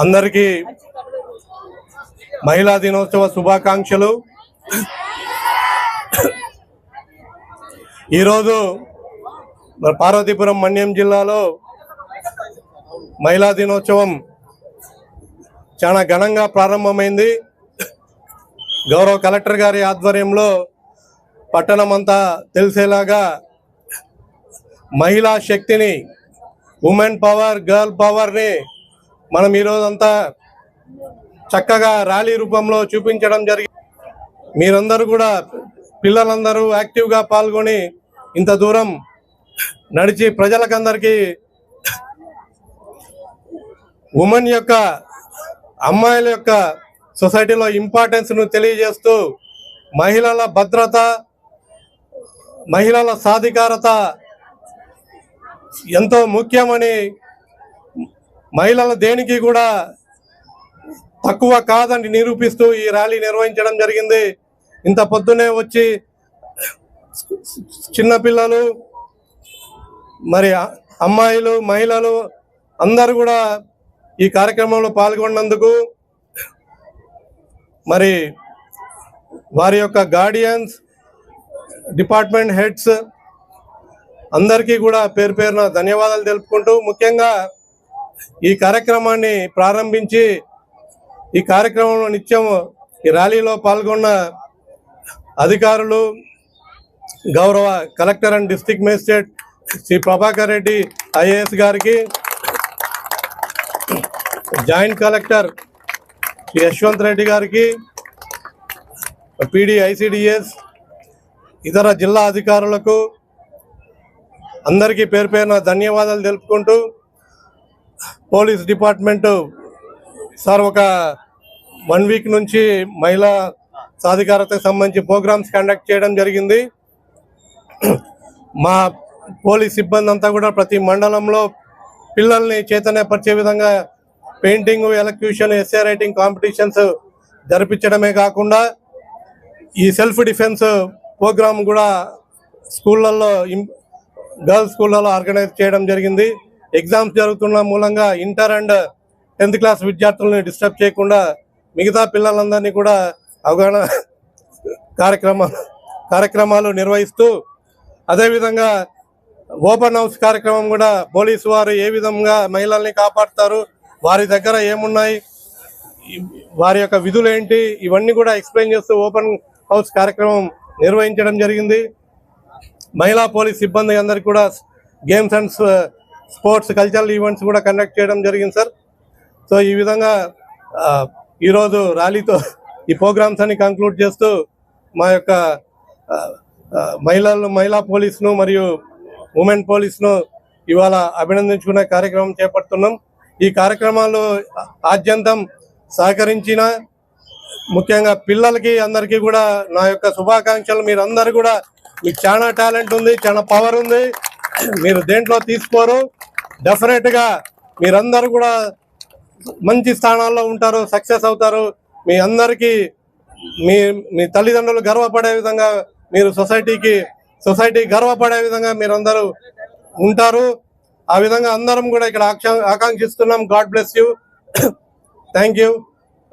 అందరికీ మహిళా దినోత్సవ శుభాకాంక్షలు. ఈరోజు పార్వతీపురం మన్యం జిల్లాలో మహిళా దినోత్సవం చాలా ఘనంగా ప్రారంభమైంది. గౌరవ కలెక్టర్ గారి ఆధ్వర్యంలో పట్టణం అంతా తెలిసేలాగా మహిళా శక్తిని, ఉమెన్ పవర్, గర్ల్ పవర్ని మనం ఈరోజంతా చక్కగా ర్యాలీ రూపంలో చూపించడం జరిగింది. మీరందరూ కూడా, పిల్లలందరూ యాక్టివ్గా పాల్గొని ఇంత దూరం నడిచి ప్రజలకందరికీ ఉమెన్ యొక్క, అమ్మాయిల యొక్క సొసైటీలో ఇంపార్టెన్స్ను తెలియజేస్తూ మహిళల భద్రత, మహిళల సాధికారత ఎంతో ముఖ్యమని, మహిళల దేనికి కూడా తక్కువ కాదని నిరూపిస్తూ ఈ ర్యాలీ నిర్వహించడం జరిగింది. ఇంత పొద్దునే వచ్చి చిన్నపిల్లలు, మరి అమ్మాయిలు, మహిళలు అందరూ కూడా ఈ కార్యక్రమంలో పాల్గొన్నందుకు, మరి వారి యొక్క గార్డియన్స్, డిపార్ట్మెంట్ హెడ్స్ అందరికీ కూడా పేరు పేరున ధన్యవాదాలు తెలుపుకుంటూ, ముఖ్యంగా ఈ కార్యక్రమాన్ని ప్రారంభించి ఈ కార్యక్రమంలో నిత్యం ఈ ర్యాలీలో పాల్గొన్న అధికారులు, గౌరవ collector and district magistrate Shri Prabhakar Reddy IAS గారికి, జాయింట్ కలెక్టర్ శ్రీ యశ్వంత్ రెడ్డి గారికి, పీడీ ఐసిడిఎస్, ఇతర జిల్లా అధికారులకు అందరికీ పేరు పేరున ధన్యవాదాలు తెలుపుకుంటూ, పోలీస్ డిపార్ట్మెంటు సార్ ఒక 1 వీక్ నుంచి మహిళా సాధికారతకు సంబంధించి ప్రోగ్రామ్స్ కండక్ట్ చేయడం జరిగింది. మా పోలీస్ సిబ్బంది అంతా కూడా ప్రతి మండలంలో పిల్లల్ని చైతన్యపరిచే విధంగా painting, elocution, essay writing competitions జరిపించడమే కాకుండా ఈ సెల్ఫ్ డిఫెన్స్ ప్రోగ్రామ్ కూడా స్కూళ్ళల్లో, గర్ల్స్ స్కూళ్ళలో ఆర్గనైజ్ చేయడం జరిగింది. ఎగ్జామ్స్ జరుగుతున్న మూలంగా ఇంటర్ అండ్ 10th క్లాస్ విద్యార్థులను డిస్టర్బ్ చేయకుండా మిగతా పిల్లలందరినీ కూడా అవగాహన కార్యక్రమాలు నిర్వహిస్తూ, అదేవిధంగా ఓపెన్ హౌస్ కార్యక్రమం కూడా పోలీసు వారు ఏ విధంగా మహిళల్ని కాపాడుతారు, వారి దగ్గర ఏమున్నాయి, వారి యొక్క విధులు ఏంటి, ఇవన్నీ కూడా ఎక్స్ప్లెయిన్ చేస్తూ ఓపెన్ హౌస్ కార్యక్రమం నిర్వహించడం జరిగింది. మహిళా పోలీస్ సిబ్బంది అందరికీ కూడా games and sports, cultural events కూడా కండక్ట్ చేయడం జరిగింది సార్. సో ఈ విధంగా ఈరోజు ర్యాలీతో ఈ ప్రోగ్రామ్స్ అన్ని కంక్లూడ్ చేస్తూ మా యొక్క మహిళా పోలీసును మరియు ఉమెన్ పోలీసును ఇవాళ అభినందించుకునే కార్యక్రమం చేపడుతున్నాం. ఈ కార్యక్రమాలు ఆద్యంతం సహకరించిన ముఖ్యంగా పిల్లలకి అందరికీ కూడా నా యొక్క శుభాకాంక్షలు. మీరందరూ కూడా, మీకు చాలా టాలెంట్ ఉంది, చాలా పవర్ ఉంది, మీరు దేంట్లో తీసుకోరు. డెఫినెట్గా మీరందరూ కూడా మంచి స్థానాల్లో ఉంటారు, సక్సెస్ అవుతారు. మీ అందరికీ మీ తల్లిదండ్రులు గర్వపడే విధంగా, మీరు సొసైటీ గర్వపడే విధంగా మీరందరూ ఉంటారు. ఆ విధంగా అందరం కూడా ఇక్కడ ఆకాంక్షిస్తున్నాం. God bless you. Thank you.